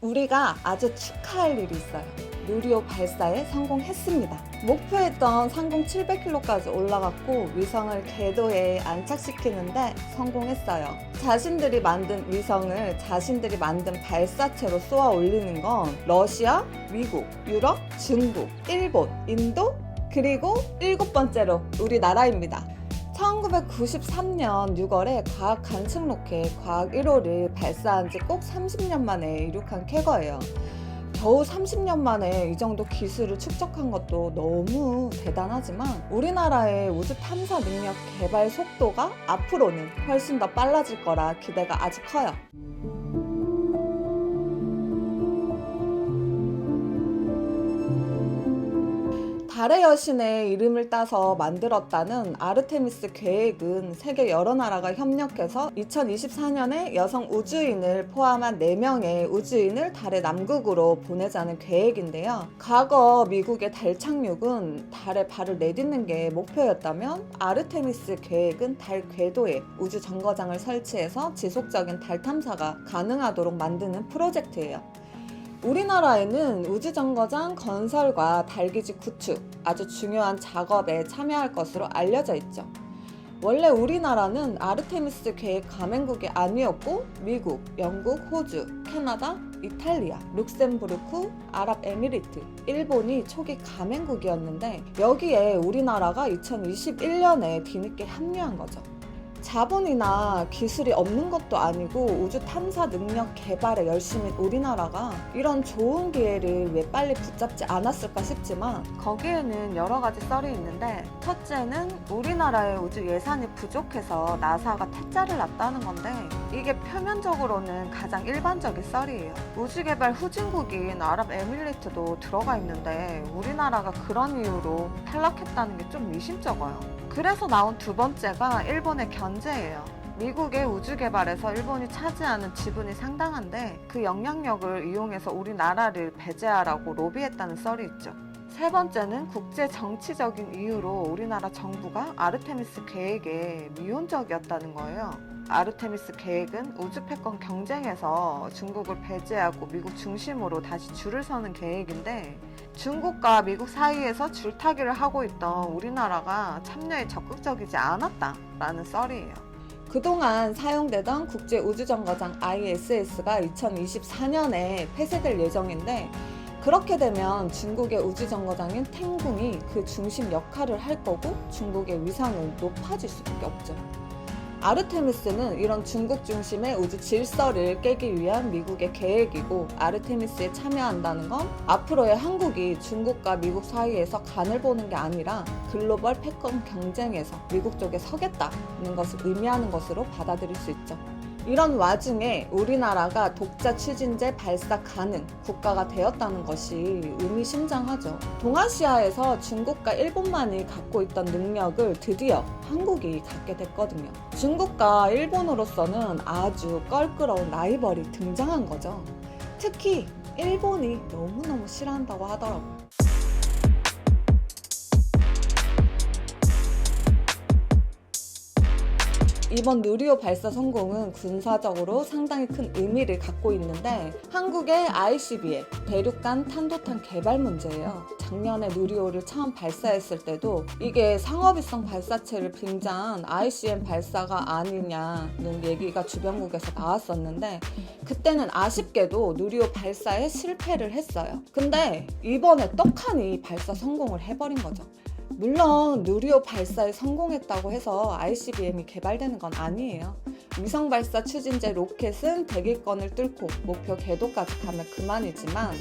우리가 아주 축하할 일이 있어요. 누리호 발사에 성공했습니다. 목표했던 상공 700km까지 올라갔고 위성을 궤도에 안착시키는데 성공했어요. 자신들이 만든 위성을 자신들이 만든 발사체로 쏘아 올리는 건 러시아, 미국, 유럽, 중국, 일본, 인도, 그리고 7번째로 우리나라입니다. 1993년 6월에 과학 관측 로켓 과학 1호를 발사한 지 꼭 30년 만에 이륙한 쾌거예요. 겨우 30년 만에 이 정도 기술을 축적한 것도 너무 대단하지만 우리나라의 우주 탐사 능력 개발 속도가 앞으로는 훨씬 더 빨라질 거라 기대가 아주 커요. 달의 여신의 이름을 따서 만들었다는 아르테미스 계획은 세계 여러 나라가 협력해서 2024년에 여성 우주인을 포함한 4명의 우주인을 달의 남극으로 보내자는 계획인데요. 과거 미국의 달 착륙은 달에 발을 내딛는 게 목표였다면 아르테미스 계획은 달 궤도에 우주 정거장을 설치해서 지속적인 달 탐사가 가능하도록 만드는 프로젝트예요. 우리나라에는 우주정거장 건설과 달기지 구축, 아주 중요한 작업에 참여할 것으로 알려져 있죠. 원래 우리나라는 아르테미스 계획 가맹국이 아니었고 미국, 영국, 호주, 캐나다, 이탈리아, 룩셈부르크, 아랍에미리트, 일본이 초기 가맹국이었는데 여기에 우리나라가 2021년에 뒤늦게 합류한 거죠. 자본이나 기술이 없는 것도 아니고 우주 탐사 능력 개발에 열심인 우리나라가 이런 좋은 기회를 왜 빨리 붙잡지 않았을까 싶지만 거기에는 여러 가지 썰이 있는데, 첫째는 우리나라의 우주 예산이 부족해서 나사가 퇴짜를 놨다는 건데 이게 표면적으로는 가장 일반적인 썰이에요. 우주개발 후진국인 아랍에미리트도 들어가 있는데 우리나라가 그런 이유로 탈락했다는 게 좀 미심쩍어요. 그래서 나온 두 번째가 일본의 견제예요. 미국의 우주 개발에서 일본이 차지하는 지분이 상당한데 그 영향력을 이용해서 우리나라를 배제하라고 로비했다는 썰이 있죠. 세 번째는 국제 정치적인 이유로 우리나라 정부가 아르테미스 계획에 미온적이었다는 거예요. 아르테미스 계획은 우주 패권 경쟁에서 중국을 배제하고 미국 중심으로 다시 줄을 서는 계획인데 중국과 미국 사이에서 줄타기를 하고 있던 우리나라가 참여에 적극적이지 않았다라는 썰이에요. 그동안 사용되던 국제우주정거장 ISS가 2024년에 폐쇄될 예정인데 그렇게 되면 중국의 우주정거장인 탱궁이 그 중심 역할을 할 거고 중국의 위상은 높아질 수밖에 없죠. 아르테미스는 이런 중국 중심의 우주 질서를 깨기 위한 미국의 계획이고 아르테미스에 참여한다는 건 앞으로의 한국이 중국과 미국 사이에서 간을 보는 게 아니라 글로벌 패권 경쟁에서 미국 쪽에 서겠다는 것을 의미하는 것으로 받아들일 수 있죠. 이런 와중에 우리나라가 독자 추진제 발사 가능 국가가 되었다는 것이 의미심장하죠. 동아시아에서 중국과 일본만이 갖고 있던 능력을 드디어 한국이 갖게 됐거든요. 중국과 일본으로서는 아주 껄끄러운 라이벌이 등장한 거죠. 특히 일본이 너무너무 싫어한다고 하더라고요. 이번 누리호 발사 성공은 군사적으로 상당히 큰 의미를 갖고 있는데 한국의 ICBM, 대륙간 탄도탄 개발 문제예요. 작년에 누리호를 처음 발사했을 때도 이게 상업위성 발사체를 빙자한 ICBM 발사가 아니냐는 얘기가 주변국에서 나왔었는데 그때는 아쉽게도 누리호 발사에 실패를 했어요. 근데 이번에 떡하니 발사 성공을 해버린 거죠. 물론 누리호 발사에 성공했다고 해서 ICBM이 개발되는 건 아니에요. 위성 발사 추진제 로켓은 대기권을 뚫고 목표 궤도까지 가면 그만이지만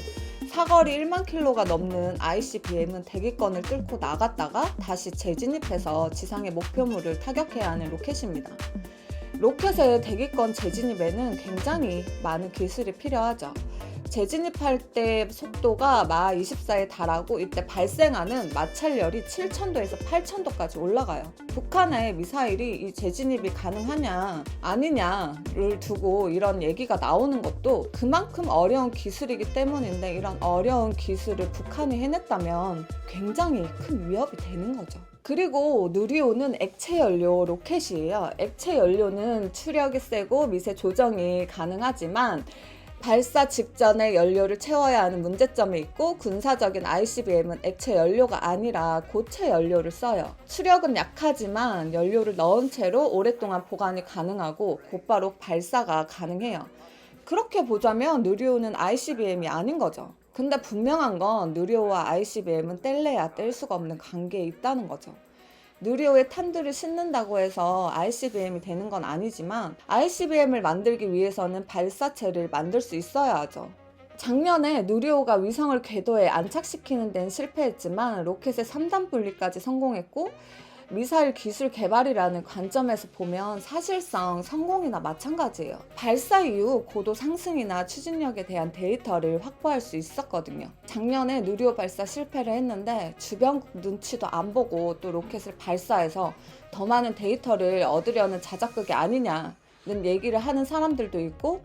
사거리 1만 킬로가 넘는 ICBM은 대기권을 뚫고 나갔다가 다시 재진입해서 지상의 목표물을 타격해야 하는 로켓입니다. 로켓의 대기권 재진입에는 굉장히 많은 기술이 필요하죠. 재진입할 때 속도가 마 24에 달하고 이때 발생하는 마찰열이 7000도에서 8000도까지 올라가요. 북한의 미사일이 이 재진입이 가능하냐 아니냐를 두고 이런 얘기가 나오는 것도 그만큼 어려운 기술이기 때문인데 이런 어려운 기술을 북한이 해냈다면 굉장히 큰 위협이 되는 거죠. 그리고 누리호는 액체연료 로켓이에요. 액체연료는 추력이 세고 미세 조정이 가능하지만 발사 직전에 연료를 채워야 하는 문제점이 있고, 군사적인 ICBM은 액체 연료가 아니라 고체 연료를 써요. 추력은 약하지만 연료를 넣은 채로 오랫동안 보관이 가능하고 곧바로 발사가 가능해요. 그렇게 보자면 누리호는 ICBM이 아닌 거죠. 근데 분명한 건 누리호와 ICBM은 뗄래야 뗄 수가 없는 관계에 있다는 거죠. 누리호에 탄두를 싣는다고 해서 ICBM이 되는 건 아니지만, ICBM을 만들기 위해서는 발사체를 만들 수 있어야 하죠. 작년에 누리호가 위성을 궤도에 안착시키는 데는 실패했지만 로켓의 3단 분리까지 성공했고, 미사일 기술 개발이라는 관점에서 보면 사실상 성공이나 마찬가지예요. 발사 이후 고도 상승이나 추진력에 대한 데이터를 확보할 수 있었거든요. 작년에 누리호 발사 실패를 했는데 주변국 눈치도 안 보고 또 로켓을 발사해서 더 많은 데이터를 얻으려는 자작극이 아니냐는 얘기를 하는 사람들도 있고,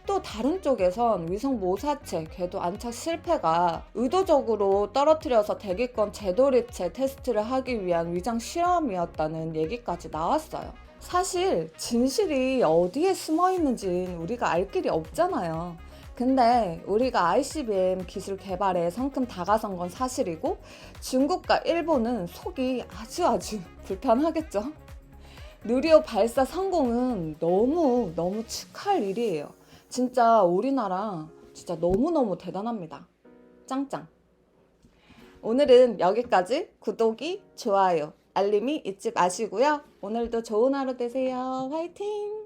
또 다른 쪽에선 위성 모사체 궤도 안착 실패가 의도적으로 떨어뜨려서 대기권 재도립체 테스트를 하기 위한 위장 실험이었다는 얘기까지 나왔어요. 사실 진실이 어디에 숨어 있는지는 우리가 알 길이 없잖아요. 근데 우리가 ICBM 기술 개발에 성큼 다가선 건 사실이고, 중국과 일본은 속이 아주 불편하겠죠. 누리호 발사 성공은 너무 축하할 일이에요. 진짜 우리나라 진짜 너무너무 대단합니다. 짱짱. 오늘은 여기까지. 구독이, 좋아요, 알림이 잊지 마시고요. 오늘도 좋은 하루 되세요. 화이팅!